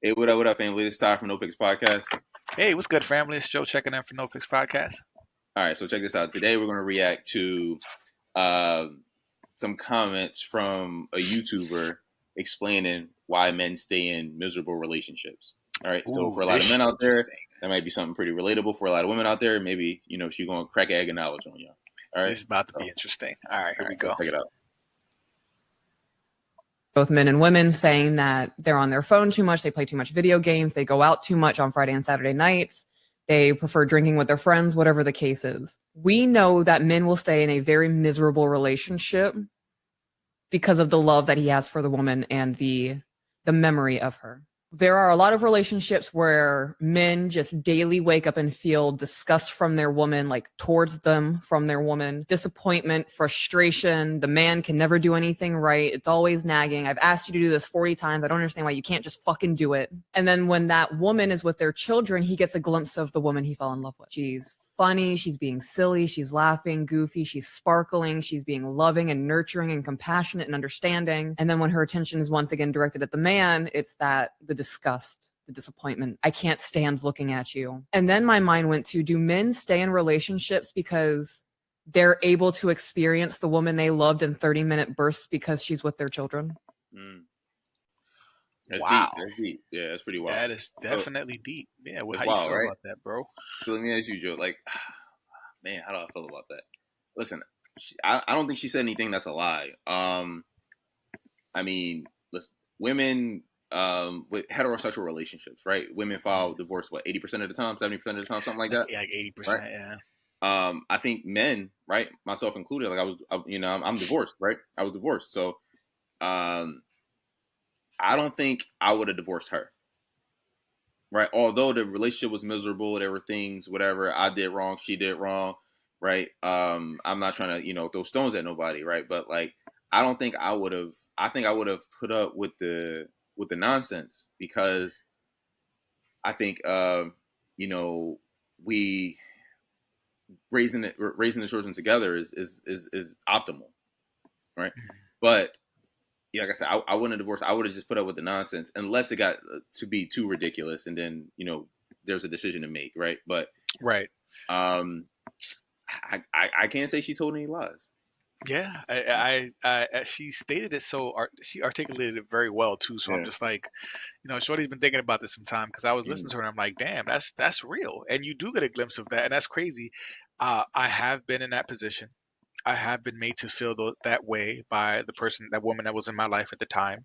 Hey, what up, family? It's Ty from No Picks Podcast. Hey, what's good, family? It's Joe checking in for No Picks Podcast. All right, so check this out. Today we're going to react to some comments from a YouTuber explaining why men stay in miserable relationships. All right, so for a lot of men out there, that might be something pretty relatable. For a lot of women out there, maybe she's going to crack egg and knowledge on you. All right, it's about to be interesting. All right, here we go. Check it out. Both men and women saying that they're on their phone too much, they play too much video games, they go out too much on Friday and Saturday nights, they prefer drinking with their friends, whatever the case is. We know that men will stay in a very miserable relationship because of the love that he has for the woman and the memory of her. There are a lot of relationships where men just daily wake up and feel disgust from their woman, like towards them from their woman, disappointment, frustration. The man can never do anything right. It's always nagging. I've asked you to do this 40 times. I don't understand why you can't just fucking do it. And then when that woman is with their children, he gets a glimpse of the woman he fell in love with. She's funny, she's being silly, she's laughing, goofy, she's sparkling, she's being loving and nurturing and compassionate and understanding. And then when her attention is once again directed at the man, it's the disgust, the disappointment. I can't stand looking at you. And then my mind went to, do men stay in relationships because they're able to experience the woman they loved in 30-minute bursts because she's with their children? That's wow. Deep. That's deep. Yeah, that's pretty wild. That is definitely deep. Yeah, how wild, you feel right? about that, bro? So let me ask you, Joe. Like, man, how do I feel about that? Listen, I don't think she said anything that's a lie. I mean, listen, women with heterosexual relationships, right? Women file divorce 80% of the time, 70% of the time, something like that. Yeah, like 80%. Right? Yeah. I think men, right, myself included, like I'm divorced, right? I was divorced, so I don't think I would have divorced her. Right. Although the relationship was miserable, there were things, whatever, I did wrong, she did wrong. Right. I'm not trying to, throw stones at nobody. Right. But like, I don't think I would have. I think I would have put up with the nonsense, because I think, we raising the children together is optimal. Right. But yeah, like I said, I wouldn't have divorced. I would have just put up with the nonsense, unless it got to be too ridiculous, and then there's a decision to make, right? But right, I can't say she told any lies. Yeah, she stated it she articulated it very well too. So yeah. I'm just like, Shorty's been thinking about this some time, because I was listening to her and I'm like, damn, that's real, and you do get a glimpse of that, and that's crazy. I have been in that position. I have been made to feel that way by that woman that was in my life at the time.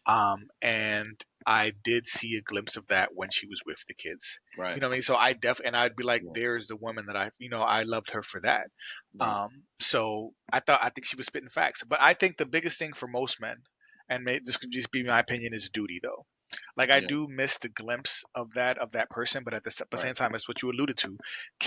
And I did see a glimpse of that when she was with the kids. Right. You know what I mean? So I'd be like, there's the woman that I loved her for that. Right. So I think she was spitting facts. But I think the biggest thing for most men, and this could just be my opinion, is duty, though. Like, I do miss the glimpse of that person, but at the same time, it's what you alluded to.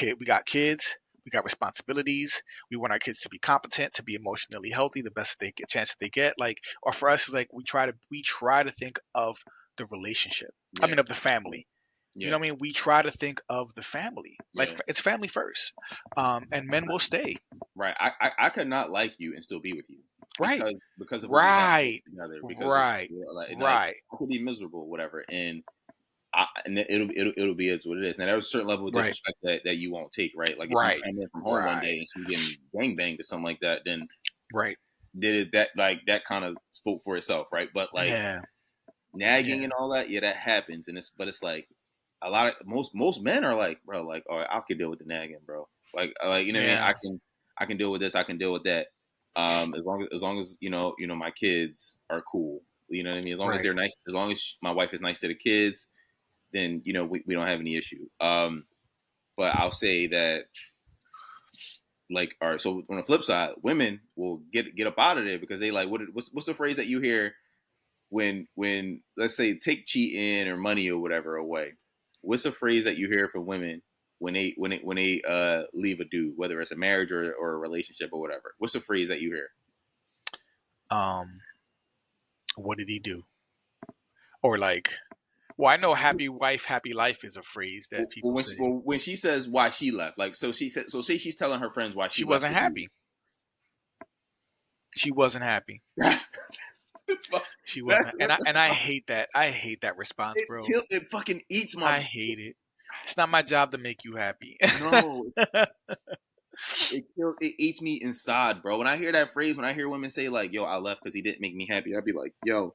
We got kids. We got responsibilities. We want our kids to be competent, to be emotionally healthy, the best chance that they get. Like, or for us, it's like we try to think of the relationship. Yeah. I mean, of the family. Yeah. You know what I mean? We try to think of the family. Like, it's family first. And men will stay. Right. I could not like you and still be with you. Right. Because of right. Together. Because right. Right. I could be miserable, whatever, and it'll be what it is. Now there's a certain level of disrespect that you won't take, right? Like if you come in from home one day and she's getting gang banged or something like that, then that kind of spoke for itself, right? But like nagging and all that, that happens, and it's like a lot of most men are like, bro, like, all right, I can deal with the nagging, bro. Like you know what I mean? I can deal with this, I can deal with that. As long as my kids are cool, you know what I mean? As long as they're nice, as long as my wife is nice to the kids, then we don't have any issue. But I'll say that, like, all right. So on the flip side, women will get up out of there because they like what's the phrase that you hear when let's say take cheating or money or whatever away. What's the phrase that you hear from women when they leave a dude, whether it's a marriage or a relationship or whatever? What's the phrase that you hear? What did he do? Or like. Well, I know "happy wife, happy life" is a phrase that people say. Well, when she says why she left, like, so she said, so say she's telling her friends why she wasn't happy. She wasn't happy. She wasn't, and I hate that. I hate that response, bro. It fucking eats my. I hate it. It's not my job to make you happy. No. It eats me inside, bro. When I hear that phrase, when I hear women say like, "Yo, I left because he didn't make me happy," I'd be like, "Yo,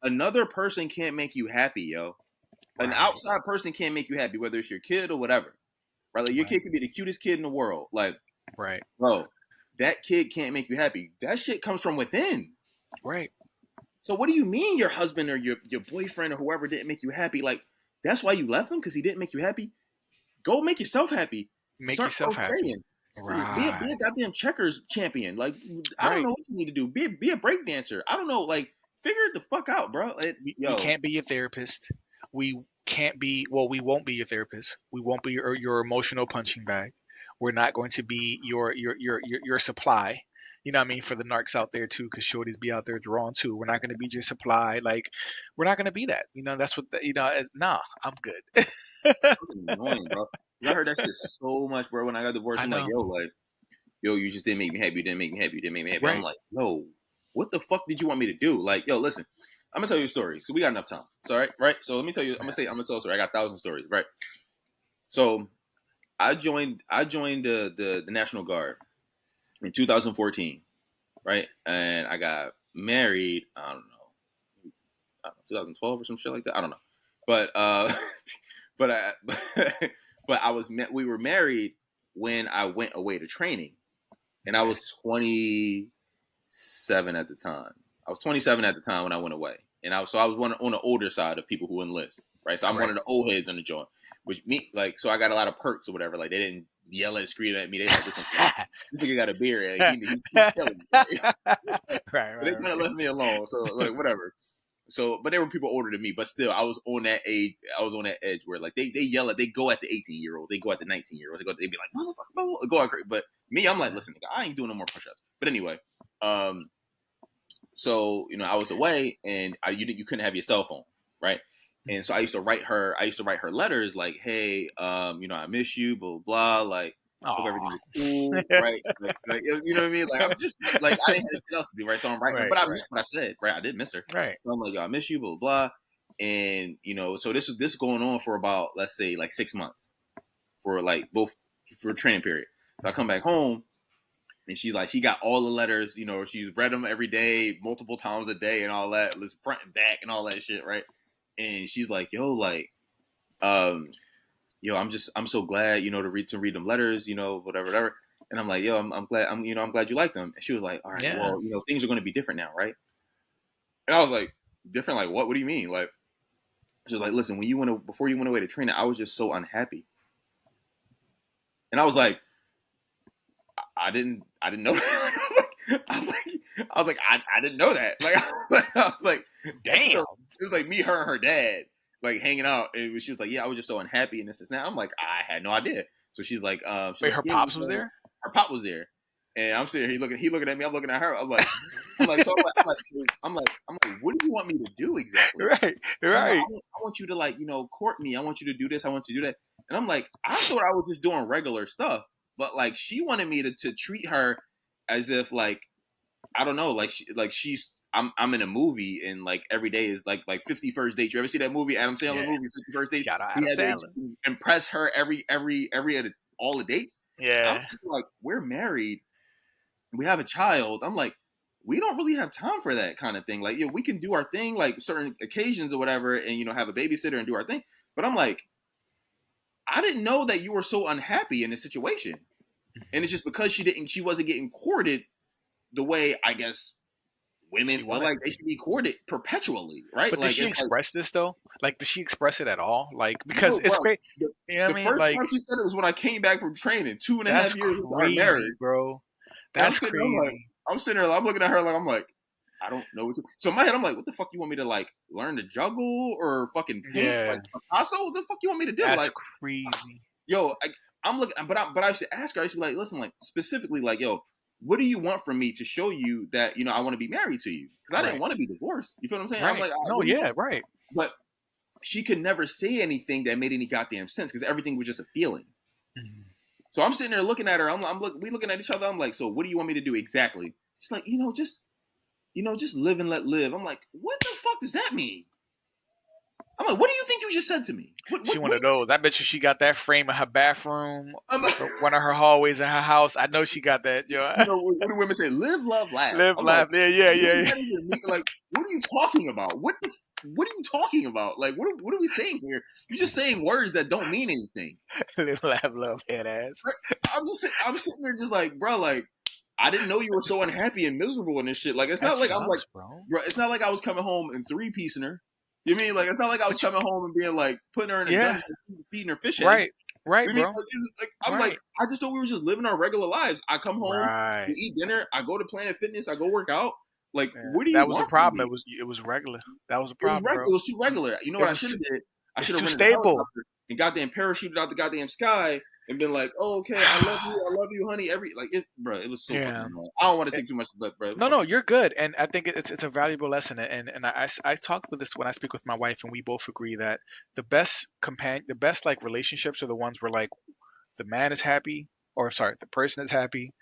another person can't make you happy, yo. An outside person can't make you happy, whether it's your kid or whatever, right? Like your kid could be the cutest kid in the world, like, bro, that kid can't make you happy. That shit comes from within, right? So what do you mean your husband or your boyfriend or whoever didn't make you happy? Like that's why you left him because he didn't make you happy. Go make yourself happy. Start yourself happy. Right. Be a goddamn checkers champion. Like I don't know what you need to do. Be a break dancer. I don't know. Like figure it the fuck out, bro. We can't be your therapist. We can't be. Well, we won't be your therapist. We won't be your emotional punching bag. We're not going to be your supply. You know what I mean? For the narcs out there too, because shorties be out there drawing too. We're not going to be your supply. Like we're not going to be that. You know, that's what nah. I'm good. Annoying, bro. I heard that shit so much, bro. When I got divorced, I'm like, yo, you just didn't make me happy. You didn't make me happy. You didn't make me happy. Right. I'm like, yo, what the fuck did you want me to do? Like, yo, listen, I'm gonna tell you a story because we got enough time. So, right. So let me tell you. I'm gonna tell a story. I got 1,000 stories, right? So, I joined the National Guard in 2014, right? And I got married. I don't know, 2012 or some shit like that. I don't know, but we were married when I went away to training, and I was 27 at the time. I was 27 at the time when I went away, and I was one on the older side of people who enlist, right? So I'm one of the old heads on the joint, which me like. So I got a lot of perks or whatever. Like they didn't yell and scream at me. They like, this nigga got a beard. Like, he's killing me. Right. They kind of left me alone. So like whatever. So, but there were people older than me, but still, I was on that age. I was on that edge where like they yell at, they go at the 18-year-olds, they go at the 19-year-olds, they be like, motherfucker, go out crazy. But me, I'm like, listen, nigga, I ain't doing no more push-ups. But anyway, so I was away, and you couldn't have your cell phone, right? And so I used to write her letters like, hey, I miss you, blah blah, like. Hope everything is cool, right? Like, you know what I mean? Like, I'm just like I didn't have anything else to do, right? So I'm writing, but I meant what I said, right? I did miss her, right? So I'm like, yo, I miss you, blah blah, and so this is going on for about, let's say, like 6 months, for like both for a training period. So I come back home, and she's like, she got all the letters, she's read them every day, multiple times a day, and all that, front and back, and all that shit, right? And she's like, yo, like, I'm so glad, to read them letters, whatever. And I'm like, yo, I'm glad, I'm glad you like them. And she was like, all right, well, things are going to be different now, right? And I was like, different? Like what? What do you mean? Like, she was like, listen, before you went away to training, I was just so unhappy. And I was like, I didn't know that. I was like, I didn't know that. Like, I was like, damn. So it was like me, her, and her dad, like hanging out, and she was like, "Yeah, I was just so unhappy," and this and that. I'm like, I had no idea. So she's like, "Wait, her pops was there?" Her pop was there, and I'm sitting here, he looking at me, I'm looking at her. I'm like, I'm like, what do you want me to do exactly? Right. I want you to like, court me. I want you to do this. I want you to do that. And I'm like, I thought I was just doing regular stuff, but like she wanted me to treat her as if like, I don't know, she's. I'm in a movie, and like every day is like 50 First Dates. You ever see that movie, Adam Sandler movie, 50 First Dates? Shout out Adam Sandler. Impress her every all the dates. Yeah. I'm like, we're married, we have a child. I'm like, we don't really have time for that kind of thing. Like, we can do our thing, like certain occasions or whatever, and have a babysitter and do our thing. But I'm like, I didn't know that you were so unhappy in this situation, and it's just because she wasn't getting courted the way I guess women feel like they should be courted perpetually, right? But did she express this though? Like, did she express it at all? Like, because it's great. You know what I mean? The first time she said it was when I came back from training 2.5 years into our marriage, bro. That's crazy. I'm sitting there, I'm looking at her like, I'm like, I don't know what to. So in my head, I'm like, what the fuck you want me to like learn to juggle or fucking paint like Picasso? What the fuck you want me to do? That's like crazy. Yo, I'm looking, but I should ask her. I should be like, listen, like specifically, like, yo, what do you want from me to show you that, I want to be married to you? Because I didn't want to be divorced. You feel what I'm saying? Right. I'm like, right. But she could never say anything that made any goddamn sense because everything was just a feeling. Mm-hmm. So I'm sitting there looking at her. We looking at each other. I'm like, so what do you want me to do exactly? She's like, just just live and let live. I'm like, what the fuck does that mean? I'm like, what do you think you just said to me? She one of those. I bet you she got that frame in her bathroom, one of her hallways in her house. I know she got that, yo. What do women say? Live, love, laugh. Live, I'm laugh. Like, yeah. Like, what are you talking about? What are you talking about? Like, what are we saying here? You're just saying words that don't mean anything. Live, laugh, love, head ass. I'm sitting there just like, bro, like, I didn't know you were so unhappy and miserable in this shit. Like, it's not like I'm like, bro, it's not like I was coming home and 3-piecing her. You mean like it's not like I was coming home and being like putting her in a dungeon and feeding her fish eggs. Right, I bro. I'm like, I just thought we were just living our regular lives. I come home, we eat dinner, I go to Planet Fitness, I go work out. Like, what do you want? That was the problem. It was regular. That was the problem, bro. It was too regular. You know what I should have did? I should have rented a helicopter and goddamn parachuted out the goddamn sky and been like, "Oh, okay, I love you, honey." It was so fucking annoying. I don't want to take too much of that, bro. No, you're good, and I think it's a valuable lesson. And I talk with this when I speak with my wife, and we both agree that the best like relationships are the ones where like the man is happy, or sorry, the person is happy,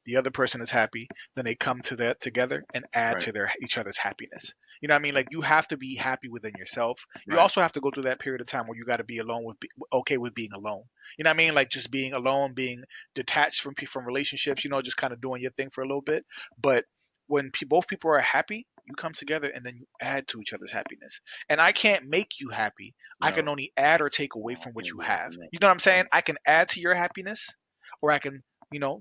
the other person is happy, then they come to that together and add to each other's happiness. You know what I mean? Like, you have to be happy within yourself. You also have to go through that period of time where you got to be alone okay with being alone. You know what I mean? Like, just being alone, being detached from relationships, just kind of doing your thing for a little bit. But when both people are happy, you come together and then you add to each other's happiness. And I can't make you happy. No. I can only add or take away from what you have. You know what I'm saying? I can add to your happiness, or I can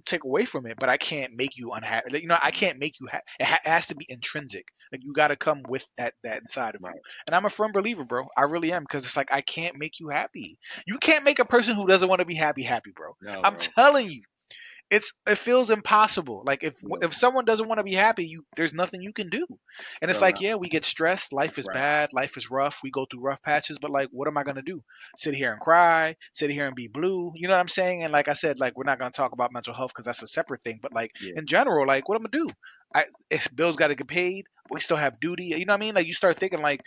take away from it, but I can't make you unhappy. I can't make you happy. It has to be intrinsic. Like, you got to come with that inside of you. And I'm a firm believer, bro. I really am, because it's like, I can't make you happy. You can't make a person who doesn't want to be happy, bro. No, I'm telling you. It feels impossible. Like, if someone doesn't want to be happy, there's nothing you can do. And it's we get stressed. Life is bad. Life is rough. We go through rough patches. But like, what am I gonna do? Sit here and cry? Sit here and be blue? You know what I'm saying? And like I said, like, we're not gonna talk about mental health because that's a separate thing. But like, in general, like, what am I gonna do? Bills got to get paid. We still have duty. You know what I mean? Like, you start thinking like,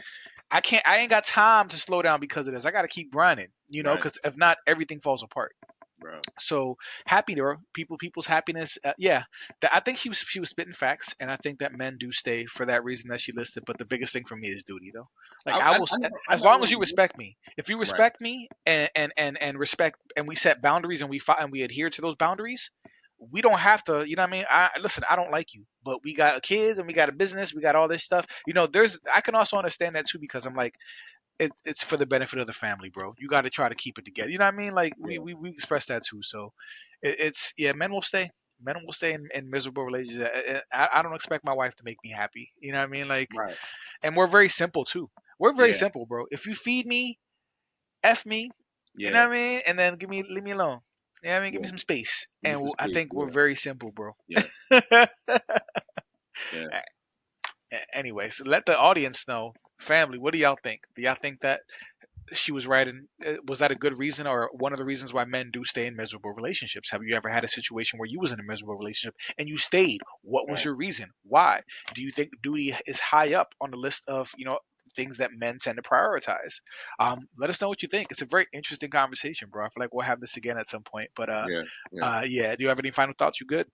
I ain't got time to slow down because of this. I got to keep grinding. Because if not, everything falls apart. Bro. So happy to her, people's happiness. I think she was spitting facts, and I think that men do stay for that reason that she listed. But the biggest thing for me is duty, though. Like, I will, as long as you respect me. If you respect me and respect, and we set boundaries and we adhere to those boundaries, we don't have to. You know what I mean? I don't like you, but we got kids and we got a business, we got all this stuff. I can also understand that too, because I'm like, it's for the benefit of the family, bro. You got to try to keep it together. You know what I mean? Like, we express that too. So men will stay. Men will stay in miserable relationships. I don't expect my wife to make me happy. You know what I mean? Like, and we're very simple too. We're very simple, bro. If you feed me, F me, you know what I mean? And then leave me alone. You know what I mean? Give me some space. And I think we're very simple, bro. Yeah. Anyway, so let the audience know. Family, what do y'all think? Do y'all think that she was right? And was that a good reason, or one of the reasons why men do stay in miserable relationships? Have you ever had a situation where you was in a miserable relationship and you stayed? What was your reason? Why? Do you think duty is high up on the list of things that men tend to prioritize? Let us know what you think. It's a very interesting conversation, bro. I feel like we'll have this again at some point. But do you have any final thoughts? You good?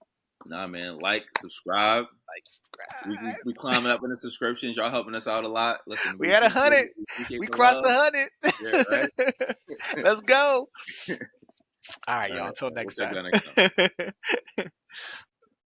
Nah, man. Subscribe. We climbing up in the subscriptions. Y'all helping us out a lot. Listen, we had 100. We crossed 100. Yeah, right. Let's go. All right, y'all. Until next time.